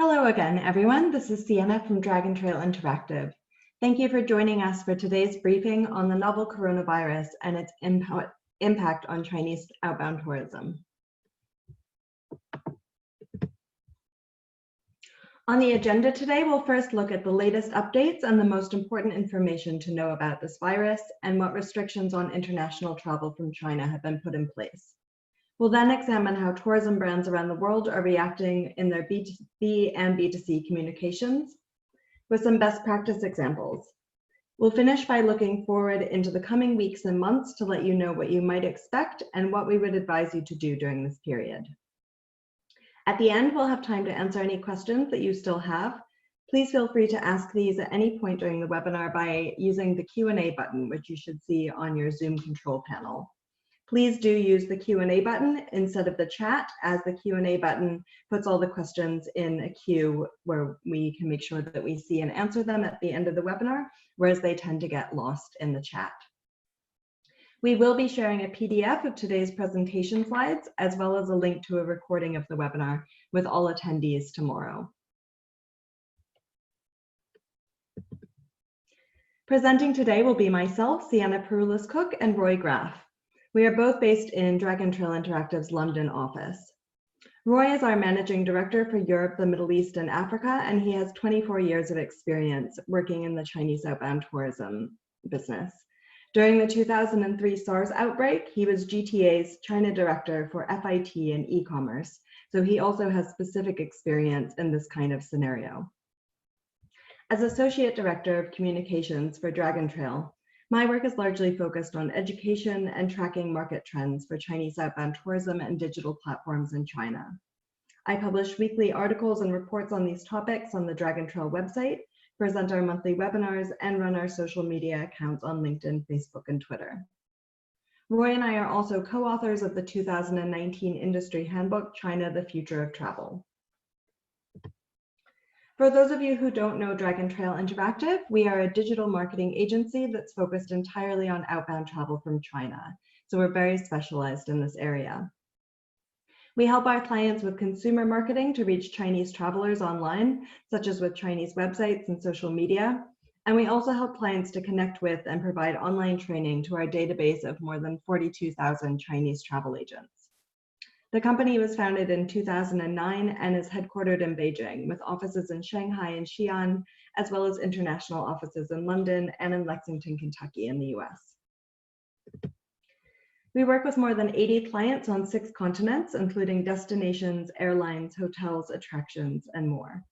Hello again, everyone. This is Sienna from Dragon Trail Interactive. Thank you for joining us for today's briefing on the novel coronavirus and its impact on Chinese outbound tourism. On the agenda today, we'll first look at the latest updates and the most important information to know about this virus and what restrictions on international travel from China have been put in place. We'll then examine how tourism brands around the world are reacting in their B2B and B2C communications with some best practice examples. We'll finish by looking forward into the coming weeks and months to let you know what you might expect and what we would advise you to do during this period. At the end, we'll have time to answer any questions that you still have. Please feel free to ask these at any point during the webinar by using the Q&A button, which you should see on your Zoom control panel. Please do use the Q&A button instead of the chat, as the Q&A button puts all the questions in a queue where we can make sure that we see and answer them at the end of the webinar, whereas they tend to get lost in the chat. We will be sharing a PDF of today's presentation slides, as well as a link to a recording of the webinar with all attendees tomorrow. Presenting today will be myself, Sienna Peroulis-Cook, and Roy Graff. We are both based in Dragon Trail Interactive's London office. Roy is our Managing Director for Europe, the Middle East, and Africa, and he has 24 years of experience working in the Chinese outbound tourism business. During the 2003 SARS outbreak, he was GTA's China Director for FIT and e-commerce, so he also has specific experience in this kind of scenario. As Associate Director of Communications for Dragon Trail, my work is largely focused on education and tracking market trends for Chinese outbound tourism and digital platforms in China. I publish weekly articles and reports on these topics on the Dragon Trail website, present our monthly webinars, and run our social media accounts on LinkedIn, Facebook, and Twitter. Roy and I are also co-authors of the 2019 Industry Handbook, China, the Future of Travel. For those of you who don't know Dragon Trail Interactive, we are a digital marketing agency that's focused entirely on outbound travel from China. So we're very specialized in this area. We help our clients with consumer marketing to reach Chinese travelers online, such as with Chinese websites and social media. And we also help clients to connect with and provide online training to our database of more than 42,000 Chinese travel agents. The company was founded in 2009 and is headquartered in Beijing, with offices in Shanghai and Xi'an, as well as international offices in London and in Lexington, Kentucky in the US. We work with more than 80 clients on 6 continents, including destinations, airlines, hotels, attractions, and more.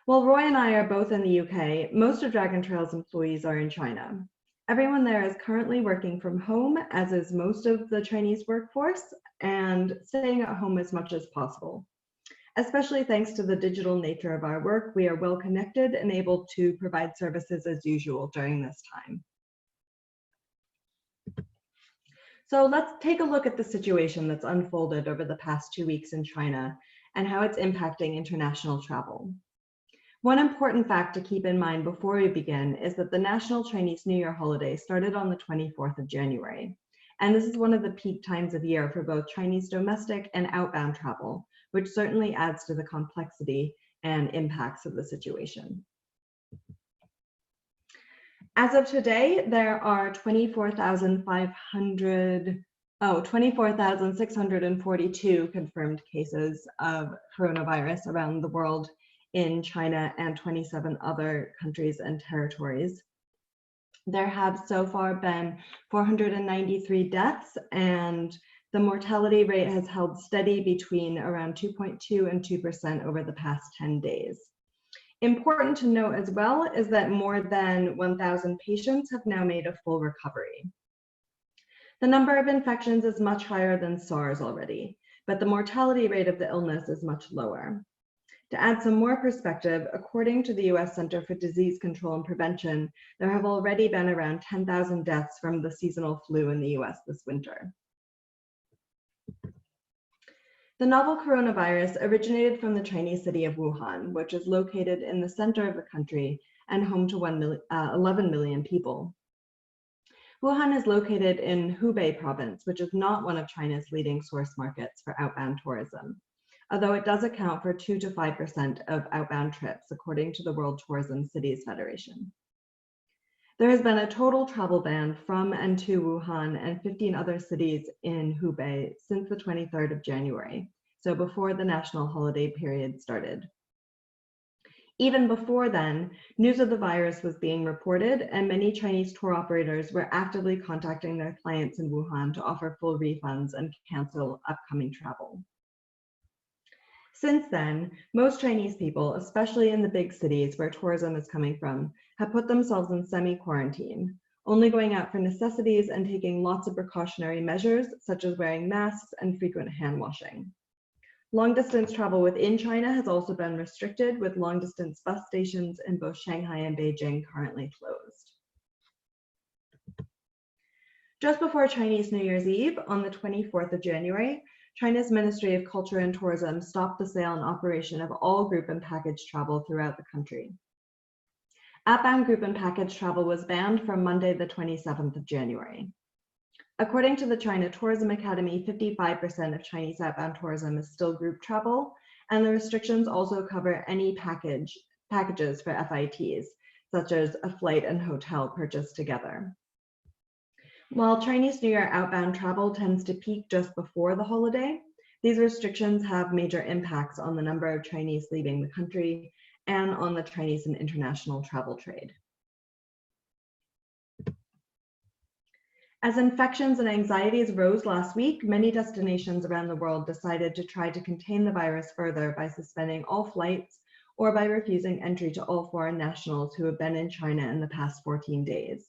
While Roy and I are both in the UK, most of Dragon Trail's employees are in China. Everyone there is currently working from home, as is most of the Chinese workforce, and staying at home as much as possible. Especially thanks to the digital nature of our work, we are well connected and able to provide services as usual during this time. So let's take a look at the situation that's unfolded over the past 2 weeks in China and how it's impacting international travel. One important fact to keep in mind before we begin is that the National Chinese New Year holiday started on the 24th of January. And this is one of the peak times of year for both Chinese domestic and outbound travel, which certainly adds to the complexity and impacts of the situation. As of today, there are 24,642 confirmed cases of coronavirus around the world in China and 27 other countries and territories. There have so far been 493 deaths, and the mortality rate has held steady between around 2.2% and 2% over the past 10 days. Important to note as well is that more than 1,000 patients have now made a full recovery. The number of infections is much higher than SARS already, but the mortality rate of the illness is much lower. To add some more perspective, according to the US Center for Disease Control and Prevention, there have already been around 10,000 deaths from the seasonal flu in the US this winter. The novel coronavirus originated from the Chinese city of Wuhan, which is located in the center of the country and home to 11 million people. Wuhan is located in Hubei province, which is not one of China's leading source markets for outbound tourism. although it does account for 2 to 5% of outbound trips, according to the World Tourism Cities Federation. There has been a total travel ban from and to Wuhan and 15 other cities in Hubei since the 23rd of January, so before the national holiday period started. Even before then, news of the virus was being reported, and many Chinese tour operators were actively contacting their clients in Wuhan to offer full refunds and cancel upcoming travel. Since then, most Chinese people, especially in the big cities where tourism is coming from, have put themselves in semi-quarantine, only going out for necessities and taking lots of precautionary measures, such as wearing masks and frequent hand washing. Long-distance travel within China has also been restricted, with long-distance bus stations in both Shanghai and Beijing currently closed. Just before Chinese New Year's Eve, on the 24th of January, China's Ministry of Culture and Tourism stopped the sale and operation of all group and package travel throughout the country. Outbound group and package travel was banned from Monday, the 27th of January. According to the China Tourism Academy, 55% of Chinese outbound tourism is still group travel, and the restrictions also cover any packages for FITs, such as a flight and hotel purchased together. While Chinese New Year outbound travel tends to peak just before the holiday, these restrictions have major impacts on the number of Chinese leaving the country and on the Chinese and international travel trade. As infections and anxieties rose last week, many destinations around the world decided to try to contain the virus further by suspending all flights or by refusing entry to all foreign nationals who have been in China in the past 14 days.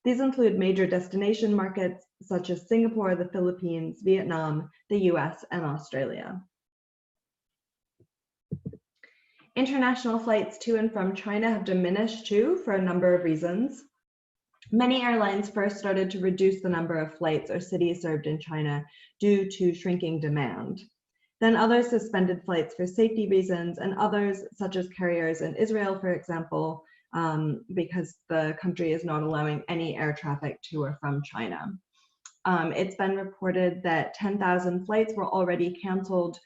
These include major destination markets such as Singapore, the Philippines, Vietnam, the US, and Australia. International flights to and from China have diminished too for a number of reasons. Many airlines first started to reduce the number of flights or cities served in China due to shrinking demand. Then others suspended flights for safety reasons, and others, such as carriers in Israel, for example, because the country is not allowing any air traffic to or from China. It's been reported that 10,000 flights were already canceled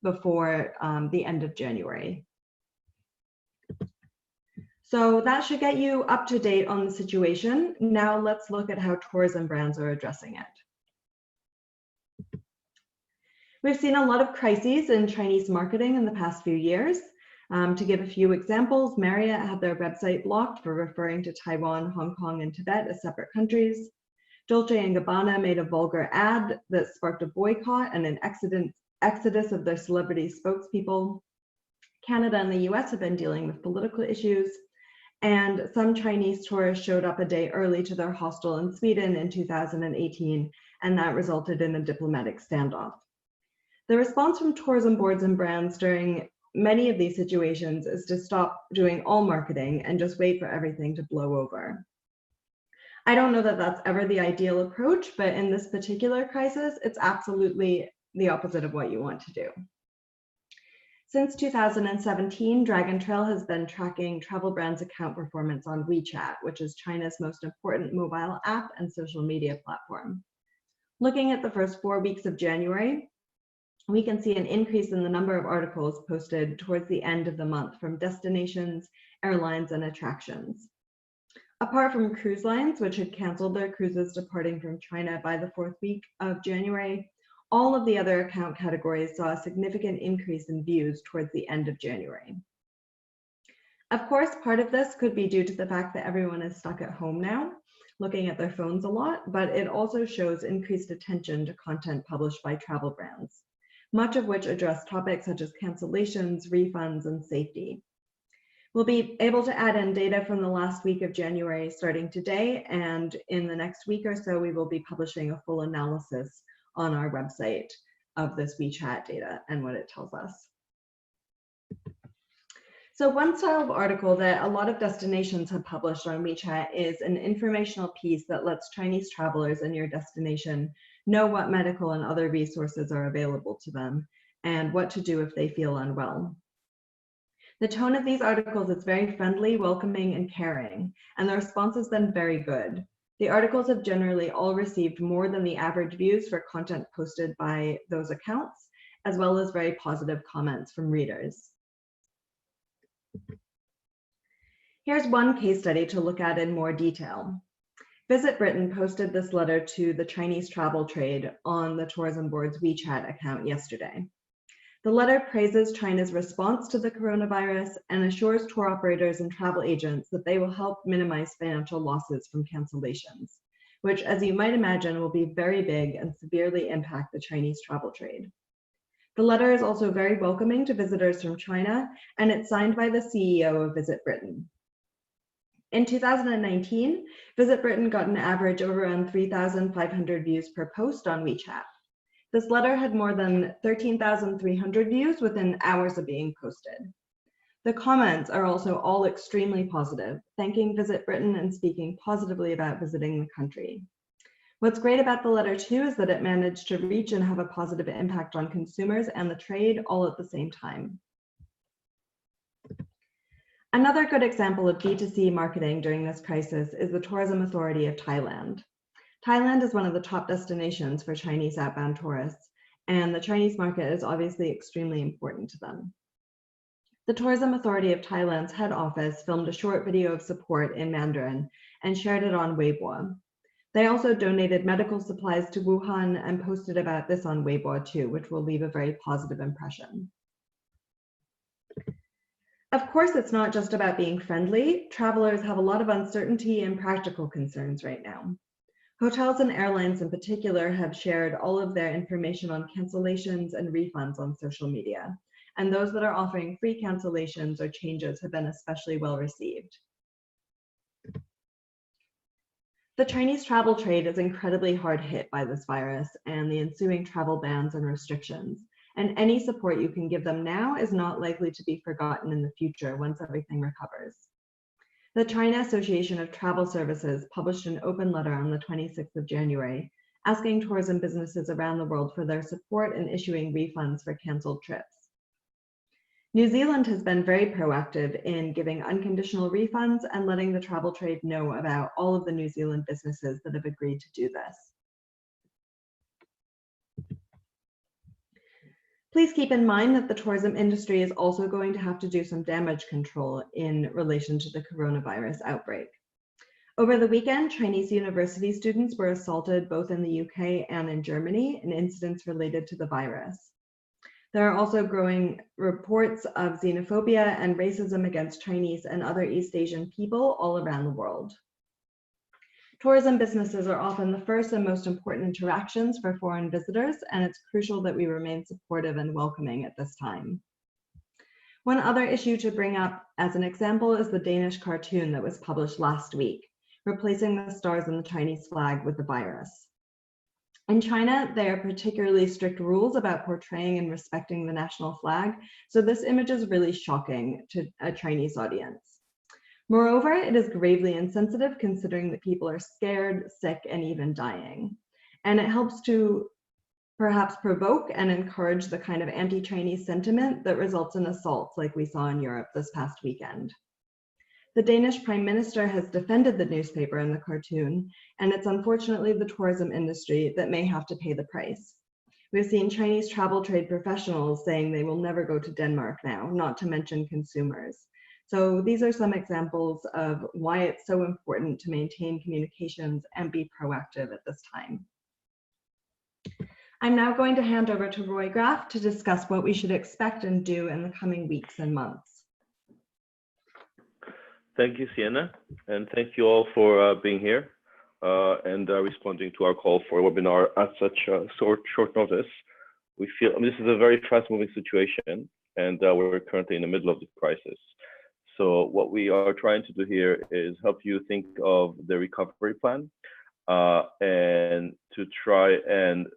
before the end of January. So that should get you up to date on the situation. Now let's look at how tourism brands are addressing it. We've seen a lot of crises in Chinese marketing in the past few years. To give a few examples, Marriott had their website blocked for referring to Taiwan, Hong Kong, and Tibet as separate countries. Dolce & Gabbana made a vulgar ad that sparked a boycott and an exodus of their celebrity spokespeople. Canada and the US have been dealing with political issues. And some Chinese tourists showed up a day early to their hostel in Sweden in 2018, and that resulted in a diplomatic standoff. The response from tourism boards and brands during many of these situations is to stop doing all marketing and just wait for everything to blow over. I don't know that that's ever the ideal approach, but in this particular crisis, it's absolutely the opposite of what you want to do. Since 2017, Dragon Trail has been tracking travel brands' account performance on WeChat, which is China's most important mobile app and social media platform. Looking at the first 4 weeks of January, we can see an increase in the number of articles posted towards the end of the month from destinations, airlines, and attractions. Apart from cruise lines, which had canceled their cruises departing from China by the 4th week of January, all of the other account categories saw a significant increase in views towards the end of January. Of course, part of this could be due to the fact that everyone is stuck at home now, looking at their phones a lot, but it also shows increased attention to content published by travel brands, much of which address topics such as cancellations, refunds, and safety. We'll be able to add in data from the last week of January starting today, and in the next week or so, we will be publishing a full analysis on our website of this WeChat data and what it tells us. So one style of article that a lot of destinations have published on WeChat is an informational piece that lets Chinese travelers in your destination know what medical and other resources are available to them and what to do if they feel unwell. The tone of these articles is very friendly, welcoming, and caring, and the response has been very good. The articles have generally all received more than the average views for content posted by those accounts, as well as very positive comments from readers. Here's one case study to look at in more detail. VisitBritain posted this letter to the Chinese travel trade on the tourism board's WeChat account yesterday. The letter praises China's response to the coronavirus and assures tour operators and travel agents that they will help minimize financial losses from cancellations, which, as you might imagine, will be very big and severely impact the Chinese travel trade. The letter is also very welcoming to visitors from China, and it's signed by the CEO of VisitBritain. In 2019, VisitBritain got an average of around 3,500 views per post on WeChat. This letter had more than 13,300 views within hours of being posted. The comments are also all extremely positive, thanking VisitBritain and speaking positively about visiting the country. What's great about the letter too is that it managed to reach and have a positive impact on consumers and the trade all at the same time. Another good example of B2C marketing during this crisis is the Tourism Authority of Thailand. Thailand is one of the top destinations for Chinese outbound tourists, and the Chinese market is obviously extremely important to them. The Tourism Authority of Thailand's head office filmed a short video of support in Mandarin and shared it on Weibo. They also donated medical supplies to Wuhan and posted about this on Weibo too, which will leave a very positive impression. Of course, it's not just about being friendly. Travelers have a lot of uncertainty and practical concerns right now. Hotels and airlines in particular have shared all of their information on cancellations and refunds on social media, and those that are offering free cancellations or changes have been especially well received. The Chinese travel trade is incredibly hard hit by this virus and the ensuing travel bans and restrictions, and any support you can give them now is not likely to be forgotten in the future once everything recovers. The China Association of Travel Services published an open letter on the 26th of January, asking tourism businesses around the world for their support in issuing refunds for canceled trips. New Zealand has been very proactive in giving unconditional refunds and letting the travel trade know about all of the New Zealand businesses that have agreed to do this. Please keep in mind that the tourism industry is also going to have to do some damage control in relation to the coronavirus outbreak. Over the weekend, Chinese university students were assaulted both in the UK and in Germany in incidents related to the virus. There are also growing reports of xenophobia and racism against Chinese and other East Asian people all around the world. Tourism businesses are often the first and most important interactions for foreign visitors, and it's crucial that we remain supportive and welcoming at this time. One other issue to bring up as an example is the Danish cartoon that was published last week, replacing the stars in the Chinese flag with the virus. In China, there are particularly strict rules about portraying and respecting the national flag, so this image is really shocking to a Chinese audience. Moreover, it is gravely insensitive considering that people are scared, sick, and even dying. And it helps to perhaps provoke and encourage the kind of anti-Chinese sentiment that results in assaults like we saw in Europe this past weekend. The Danish Prime Minister has defended the newspaper and the cartoon, and it's unfortunately the tourism industry that may have to pay the price. We've seen Chinese travel trade professionals saying they will never go to Denmark now, not to mention consumers. So these are some examples of why it's so important to maintain communications and be proactive at this time. I'm now going to hand over to Roy Graff to discuss what we should expect and do in the coming weeks and months. Thank you, Sienna, and thank you all for being here and responding to our call for a webinar at such short notice. We feel this is a very fast-moving situation, and we're currently in the middle of the crisis. So what we are trying to do here is help you think of the recovery plan and to try and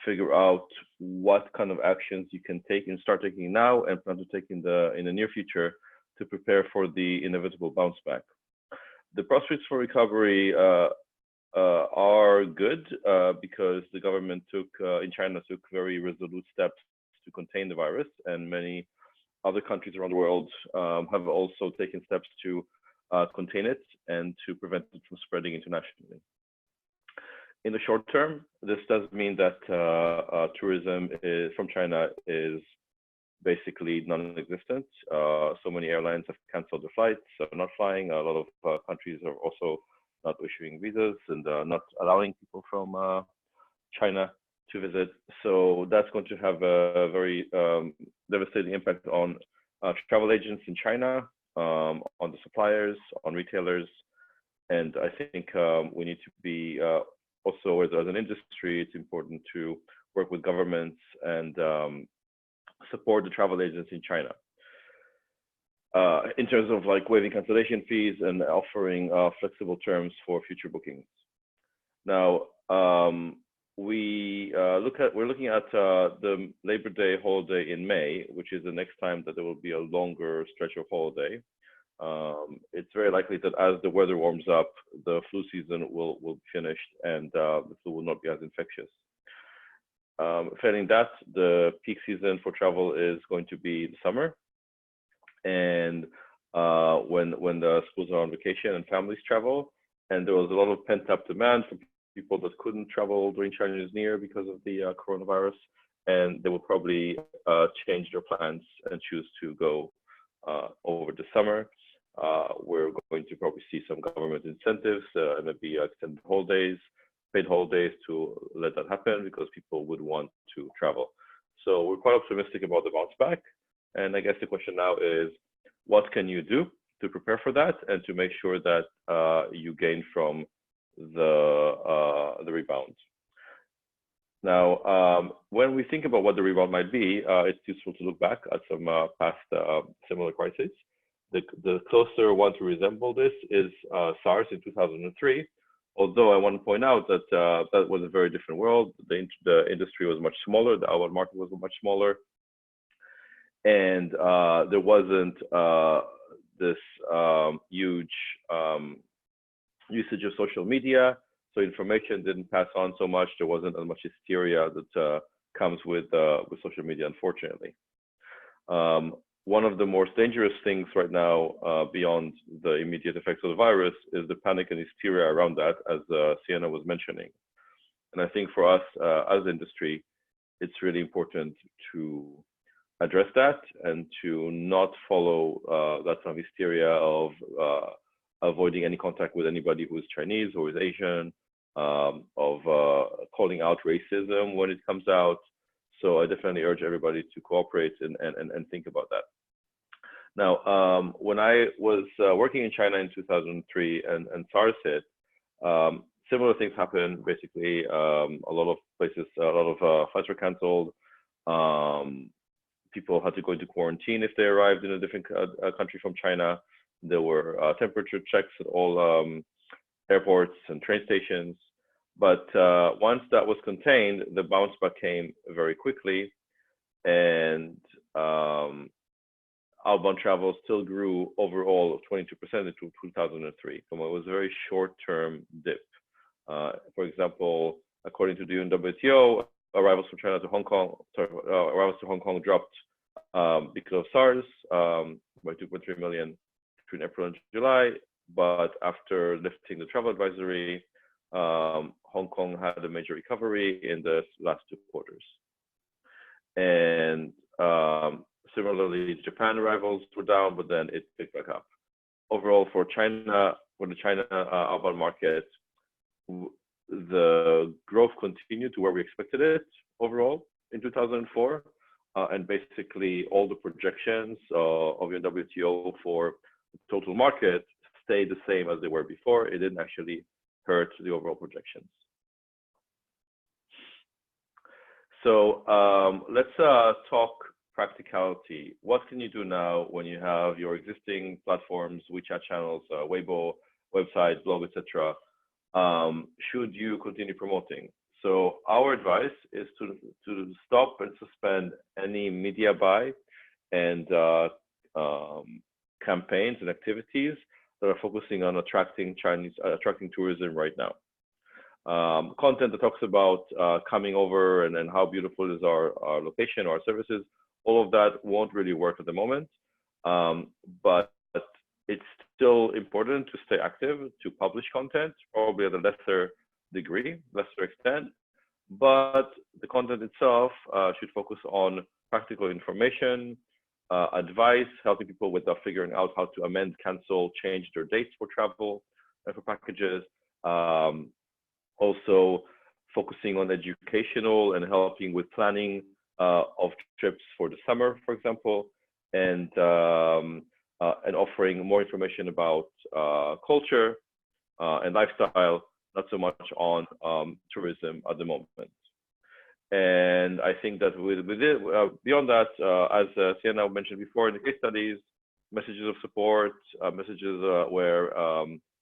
figure out what kind of actions you can take and start taking now and plan to take in the near future to prepare for the inevitable bounce back. The prospects for recovery are good because the government in China took very resolute steps to contain the virus, and many other countries around the world have also taken steps to contain it and to prevent it from spreading internationally. In the short term, this does mean that tourism from China is basically non-existent. So many airlines have canceled their flights, are not flying. A lot of countries are also not issuing visas and not allowing people from China to visit. So that's going to have a very devastating impact on travel agents in China, on the suppliers, on retailers. And I think we need to be also, as an industry, it's important to work with governments and support the travel agents in China. In terms of like waiving cancellation fees and offering flexible terms for future bookings. Now, we're looking at the Labor Day holiday in May, which is the next time that there will be a longer stretch of holiday. It's very likely that as the weather warms up, the flu season will be finished and the flu will not be as infectious. Failing that, the peak season for travel is going to be the summer, and when the schools are on vacation and families travel, and there was a lot of pent-up demand from people that couldn't travel during Chinese New Year because of the coronavirus, and they will probably change their plans and choose to go over the summer. We're going to probably see some government incentives, maybe extended holidays, paid holidays to let that happen because people would want to travel. So we're quite optimistic about the bounce back. And I guess the question now is, what can you do to prepare for that and to make sure that you gain from the rebound? Now, when we think about what the rebound might be, it's useful to look back at some past similar crises. The closer one to resemble this is SARS in 2003. Although I want to point out that that was a very different world. The industry was much smaller. The outbound market was much smaller. And there wasn't this huge usage of social media. So information didn't pass on so much. There wasn't as much hysteria that comes with social media, unfortunately. One of the most dangerous things right now, beyond the immediate effects of the virus, is the panic and hysteria around that, as Sienna was mentioning. And I think for us as industry, it's really important to address that and to not follow that kind of hysteria of avoiding any contact with anybody who is Chinese or is Asian, of calling out racism when it comes out. So I definitely urge everybody to cooperate and think about that. Now, when I was working in China in 2003 and SARS hit, similar things happened. Basically, a lot of places, a lot of flights were canceled. People had to go into quarantine if they arrived in a different country from China. There were temperature checks at all airports and train stations. But once that was contained, the bounce back came very quickly, and outbound travel still grew overall of 22% into 2003. So it was a very short-term dip. For example, according to the UNWTO, arrivals from China to Hong Kong, arrivals to Hong Kong dropped because of SARS by 2.3 million between April and July. But after lifting the travel advisory, Hong Kong had a major recovery in the last 2 quarters. And similarly, Japan arrivals were down, but then it picked back up. Overall, for China, for the China outbound market, the growth continued to where we expected it overall in 2004. And basically, all the projections of the WTO for the total market stayed the same as they were before. It didn't actually hurt the overall projections. So let's talk practicality. What can you do now when you have your existing platforms, WeChat channels, Weibo, website, blog, etc.? Should you continue promoting? So our advice is to stop and suspend any media buy and campaigns and activities that are focusing on attracting tourism right now. Content that talks about coming over and how beautiful is our location or our services, all of that won't really work at the moment. But it's still important to stay active, to publish content, probably at a lesser degree, lesser extent, but the content itself should focus on practical information, advice, helping people with figuring out how to amend, cancel, change their dates for travel and for packages. Also focusing on educational and helping with planning of trips for the summer, for example, and offering more information about culture and lifestyle, not so much on tourism at the moment. And I think that beyond that, as Sienna mentioned before in the case studies, messages of support, messages where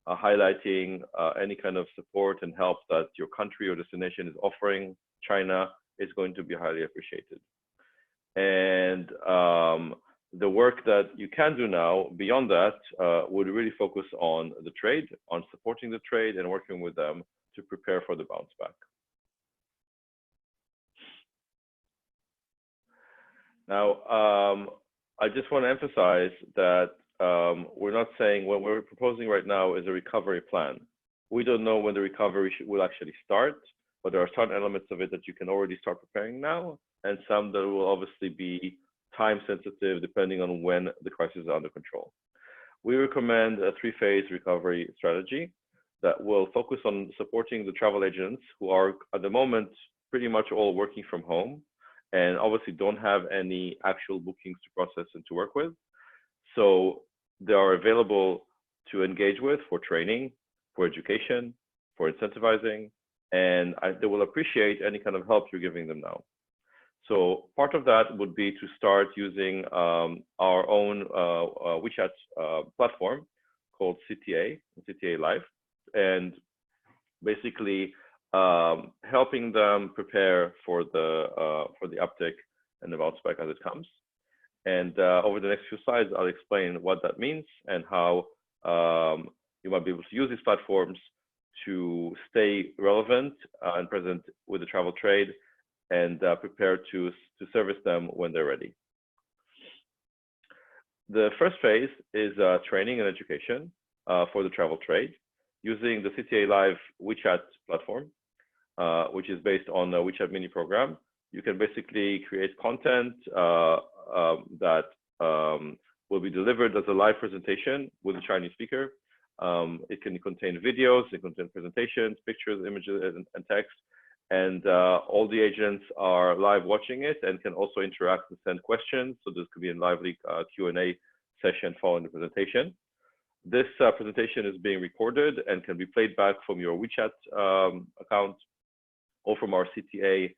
highlighting any kind of support and help that your country or destination is offering China is going to be highly appreciated. And the work that you can do now beyond that would really focus on the trade, on supporting the trade and working with them to prepare for the bounce back. Now, I just want to emphasize that we're not saying what we're proposing right now is a recovery plan. We don't know when the recovery will actually start, but there are certain elements of it that you can already start preparing now, and some that will obviously be time sensitive depending on when the crisis is under control. We recommend a 3-phase recovery strategy that will focus on supporting the travel agents who are at the moment pretty much all working from home and obviously don't have any actual bookings to process and to work with. So they are available to engage with for training, for education, for incentivizing, and they will appreciate any kind of help you're giving them now. So part of that would be to start using our own WeChat platform called CTA, CTA Live, and basically helping them prepare for the uptick and the bounce back as it comes. And over the next few slides, I'll explain what that means and how you might be able to use these platforms to stay relevant and present with the travel trade and prepare to service them when they're ready. The first phase is training and education for the travel trade using the CTA Live WeChat platform, which is based on the WeChat mini program. You can basically create content that will be delivered as a live presentation with a Chinese speaker. It can contain videos, it can contain presentations, pictures, images, and text. And all the agents are live watching it and can also interact and send questions. So this could be a lively Q&A session following the presentation. This presentation is being recorded and can be played back from your WeChat account or from our CTA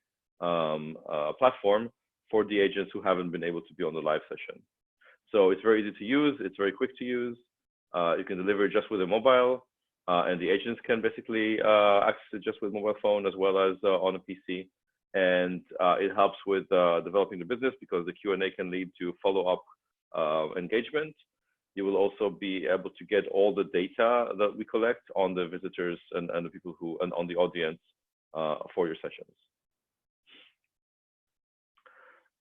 platform for the agents who haven't been able to be on the live session. So it's very easy to use. It's very quick to use. You can deliver it just with a mobile. And the agents can basically access it just with mobile phone as well as on a PC. And it helps with developing the business because the Q&A can lead to follow-up engagement. You will also be able to get all the data that we collect on the visitors and the people who, and on the audience for your sessions.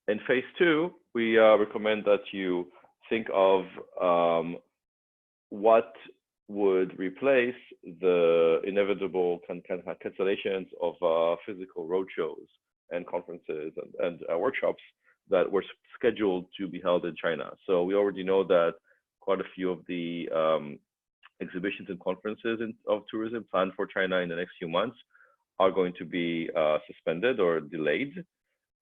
In phase 2, we recommend that you think of what would replace the inevitable cancellations of physical roadshows and conferences and workshops that were scheduled to be held in China. So we already know that quite a few of the exhibitions and conferences of tourism planned for China in the next few months are going to be suspended or delayed,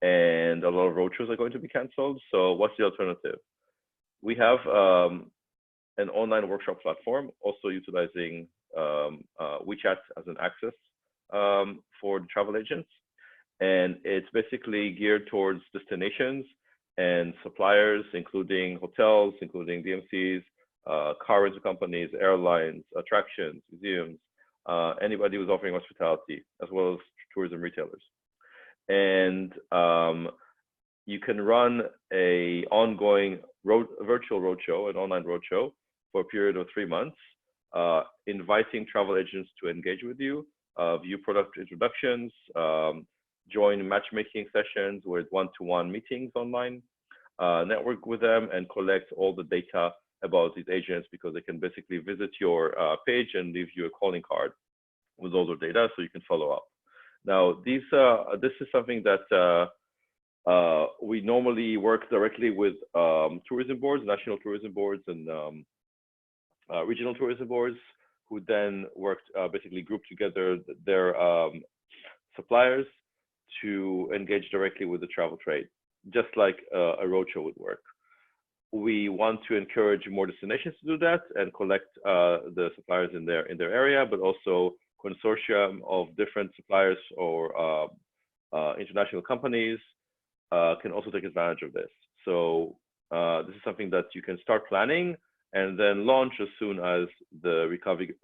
and a lot of roadshows are going to be canceled. So what's the alternative? We have an online workshop platform, also utilizing WeChat as an access for the travel agents. And it's basically geared towards destinations and suppliers, including hotels, including DMCs, car rental companies, airlines, attractions, museums, anybody who's offering hospitality, as well as tourism retailers. And you can run a ongoing virtual roadshow, an online roadshow, for a period of 3 months, inviting travel agents to engage with you, view product introductions, join matchmaking sessions with one-to-one meetings online, network with them, and collect all the data about these agents because they can basically visit your page and leave you a calling card with all their data, so you can follow up. Now, this is something that we normally work directly with tourism boards, national tourism boards, and regional tourism boards, who then work basically group together their suppliers to engage directly with the travel trade, just like a roadshow would work. We want to encourage more destinations to do that and collect the suppliers in their area, but also consortium of different suppliers or international companies can also take advantage of this. So this is something that you can start planning and then launch as soon as the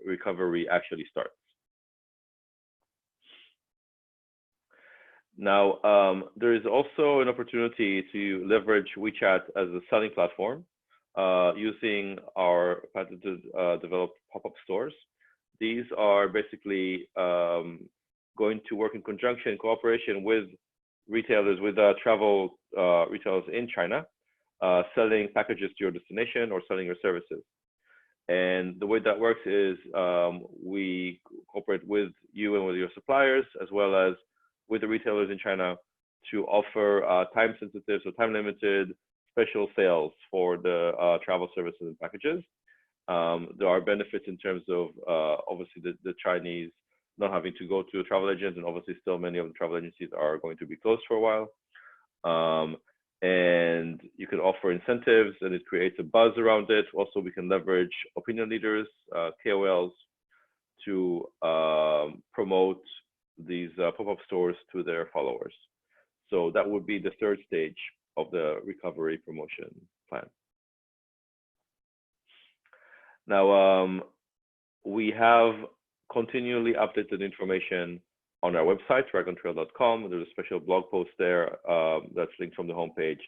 recovery actually starts. Now, there is also an opportunity to leverage WeChat as a selling platform using our patented developed pop-up stores. These are basically going to work in conjunction, cooperation with retailers, with travel retailers in China, selling packages to your destination or selling your services. And the way that works is we cooperate with you and with your suppliers, as well as with the retailers in China, to offer time-sensitive, so time-limited special sales for the travel services and packages. There are benefits in terms of obviously the Chinese not having to go to a travel agent, and obviously still many of the travel agencies are going to be closed for a while. And you can offer incentives, and it creates a buzz around it. Also, we can leverage opinion leaders, KOLs, to promote these pop-up stores to their followers. So that would be the third stage of the recovery promotion plan. Now, we have continually updated information on our website, dragontrail.com. There's a special blog post there that's linked from the homepage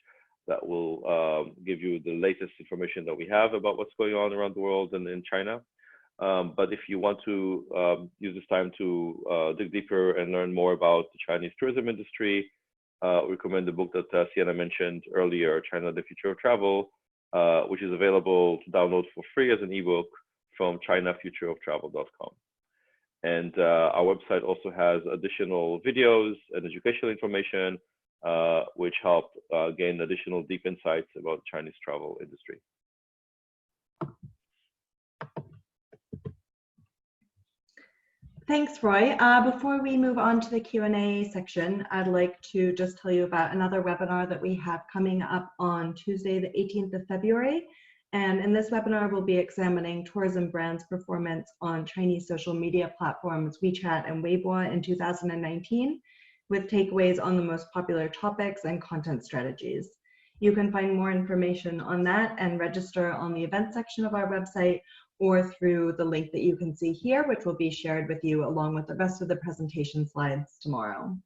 that will give you the latest information that we have about what's going on around the world and in China. But if you want to use this time to dig deeper and learn more about the Chinese tourism industry, we recommend the book that Sienna mentioned earlier, China, the Future of Travel, which is available to download for free as an ebook from chinafutureoftravel.com. And our website also has additional videos and educational information, which help gain additional deep insights about the Chinese travel industry. Thanks, Roy. Before we move on to the Q&A section, I'd like to just tell you about another webinar that we have coming up on Tuesday, the 18th of February. And in this webinar, we'll be examining tourism brands' performance on Chinese social media platforms WeChat and Weibo in 2019, with takeaways on the most popular topics and content strategies. You can find more information on that and register on the event section of our website, or through the link that you can see here, which will be shared with you along with the rest of the presentation slides tomorrow.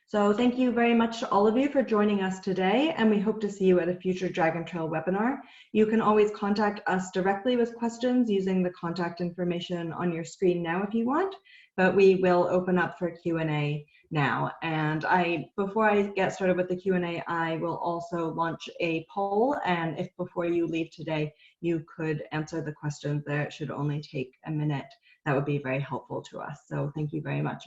So thank you very much to all of you for joining us today, and we hope to see you at a future Dragon Trail webinar. You can always contact us directly with questions using the contact information on your screen now if you want, but we will open up for Q&A now. And before I get started with the Q&A, I will also launch a poll, and if before you leave today, you could answer the questions there. It should only take a minute. That would be very helpful to us. So thank you very much.